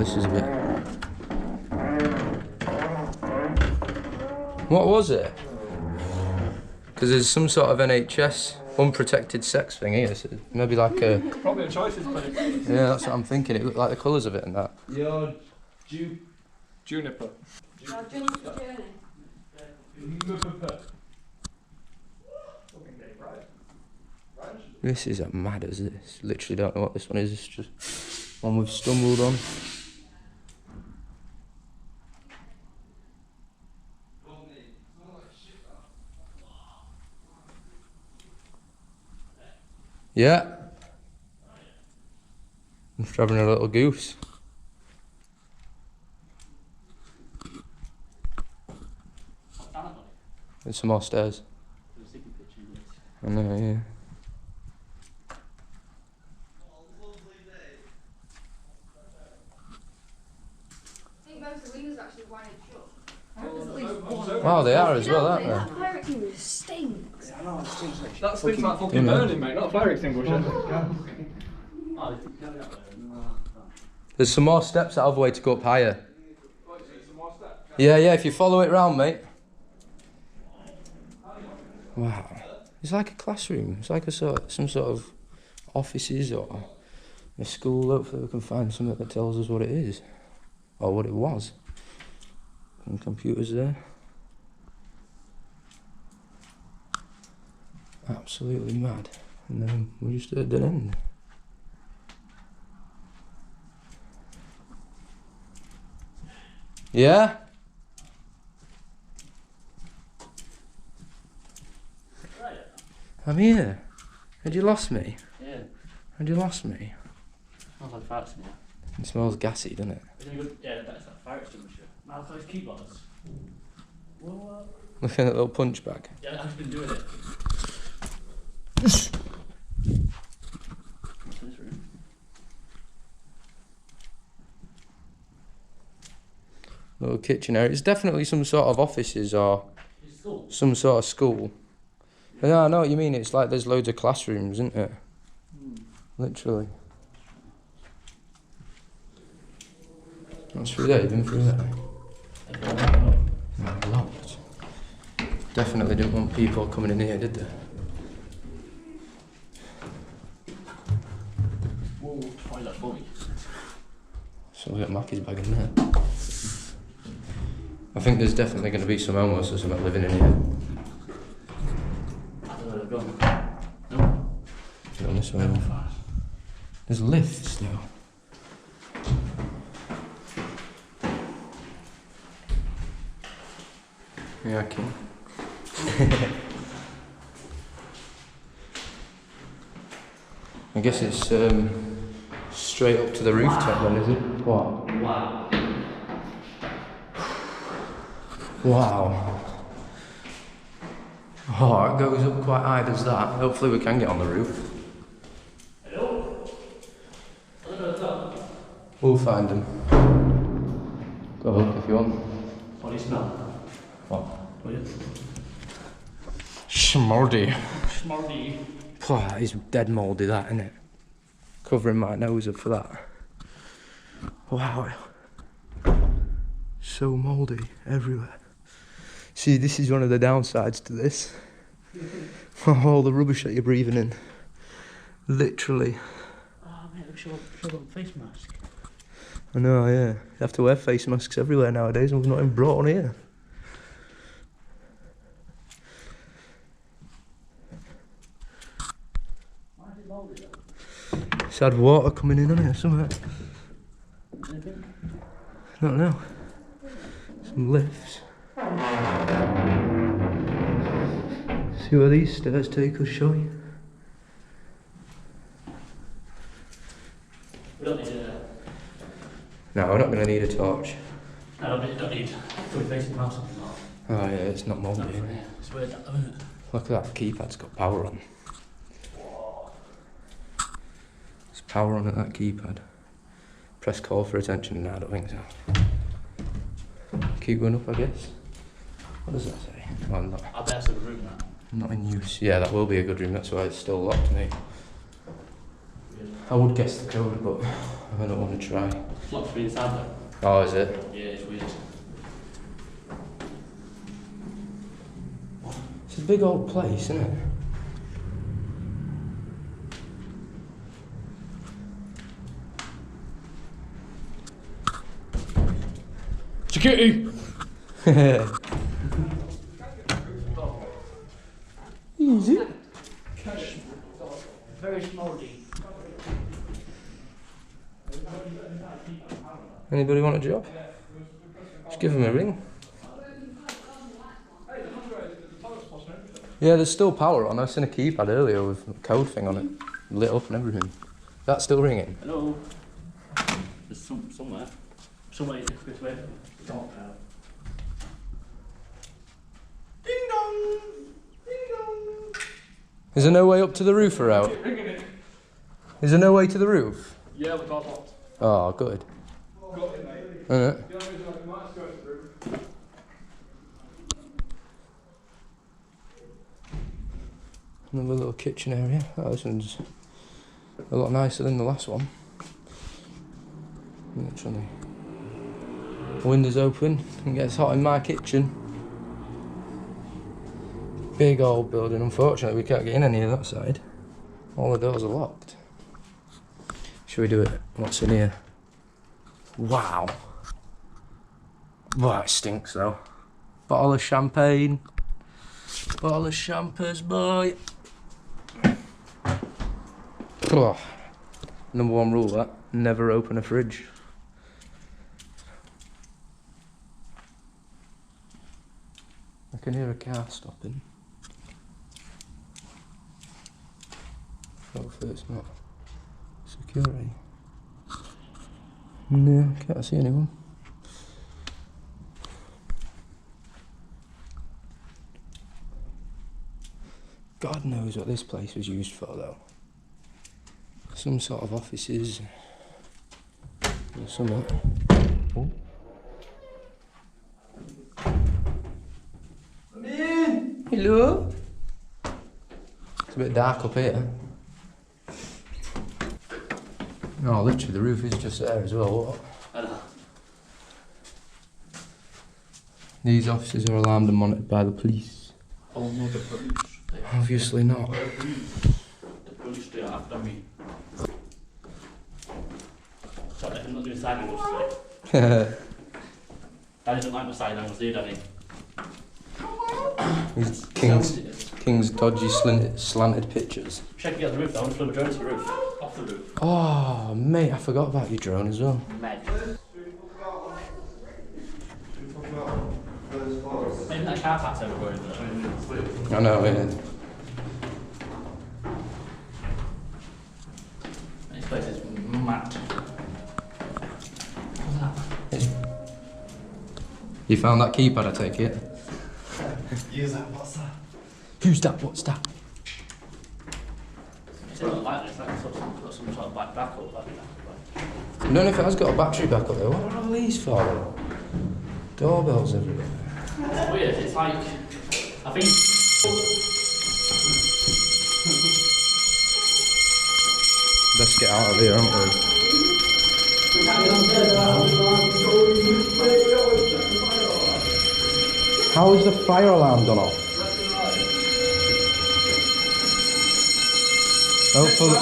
this is a bit... What was it? Because there's some sort of NHS unprotected sex thing here, so maybe like a... Probably a choices clinic. Yeah, that's what I'm thinking. It looked like the colours of it and that. Your juniper. This is as mad as this. Literally don't know what this one is. It's just one we've stumbled on. Yeah. I'm just having a little goose. There's some more stairs. I know, yeah. Wow, they are as well, aren't they? That fire extinguisher stinks. I know, it stinks like shit. That stinks like fucking burning, mate, not a fire extinguisher. There's some more steps out of the way to go up higher. Yeah, if you follow it round, mate. Wow. It's like a classroom. It's like some sort of offices or a school. Hopefully we can find something that tells us what it is. Or what it was. And computers there. Absolutely mad. And then we're just at the end. Yeah? I'm here. Had you lost me? Yeah. Had you lost me? Smells like farts in here. It smells gassy, doesn't it? Yeah, that's that fire extinguisher. Malcolm's keyboards. What? Look at that little punch bag. Yeah, I've been doing it. Yes. What's in this room? Little kitchen area. It's definitely some sort of offices or It's school. some sort of school. Yeah, I know what you mean. It's like there's loads of classrooms, isn't it? Literally. What's through there? You've been through there? No, locked. Definitely didn't want people coming in here, did they? Whoa, toilet boy. So we got Mackie's bag in there. I think there's definitely going to be some homeless or something living in here. I don't know where they've gone. No. Get on this way. There's lifts though. Yeah, I can. I guess it's straight up to the rooftop then, is it? What? Wow. Wow. Oh, it goes up quite high, does that? Hopefully we can get on the roof. Hello? I don't know what's up. We'll find them. Go have a look if you want. What do you smell? What? What is it? Schmordy. Smarty. Oh, it's dead mouldy, that, isn't it? Covering my nose up for that. Wow. So mouldy everywhere. See, this is one of the downsides to this. All the rubbish that you're breathing in. Literally. Oh, mate, look, show them face mask. I know, yeah. You have to wear face masks everywhere nowadays, and we've not even brought one here. Why is it mouldy though? It's had water coming in on it or something. Anything? I don't know. Some lifts. See where these stairs take us, shall we? We don't need a... No, we're not going to need a torch. No, we don't need fully facing mouse on the wall. Oh yeah, it's not mouldy. Is it? It's weird that though, isn't it? Look at that keypad's got power on. There's power on at that keypad. Press call for attention. No, I don't think so. Keep going up, I guess. What does that say? Oh, not, I bet that's a room now. not in use. Yeah, that will be a good room. That's why it's still locked, mate. Yeah. I would guess the code, but I don't want to try. It's locked to be inside though. Oh, is it? Yeah, it's weird. It's a big old place, isn't it? Security! Easy. Very small D. Anybody want a job? Just give them a ring. Yeah, there's still power on. I've seen a keypad earlier with a code thing on it, lit up and everything. That's still ringing. Hello. There's somewhere. Somewhere this way. Don't know. Ding dong! Ding dong! Is there no way up to the roof or out? Ringing it. Is there no way to the roof? Yeah, the car's locked. Oh, good. Got it, mate. Isn't it? The only reason I might have to go to the roof. Another little kitchen area. Oh, this one's a lot nicer than the last one. Literally. Windows open. It gets hot in my kitchen. Big old building. Unfortunately, we can't get in any of that side. All the doors are locked. Should we do it? What's in here? Wow. Well, it stinks though. Bottle of champagne. Bottle of champers, boy. Oh. Number one rule that. Never open a fridge. I can hear a car stopping. Hopefully it's not security. No, can't see anyone. God knows what this place was used for though. Some sort of offices or something. Oh. Come in! Hello? It's a bit dark up here. No, literally the roof is just there as well. What? I know. These offices are alarmed and monitored by the police. Oh no, the police. Obviously not. The police, they are after me. Sorry, I'm not doing side angles today. Daddy doesn't like my side angles, do you, Daddy? These King's dodgy slanted pictures. Check you out the roof, I want to flew a drone to the roof. Off the roof. Oh, mate, I forgot about your drone as well. Mad. Maybe that car park's everywhere, isn't it? I know, innit? This place is mad. You found that keypad, I take it? Use that, what's that? Who's that? What's that? It's not like this, it's like some sort of backup. I don't know if it has got a battery backup though. What are all these for? Doorbells everywhere. It's weird, it's like, I think... Best get out of here, aren't we? How is the fire alarm gone off? Hopefully,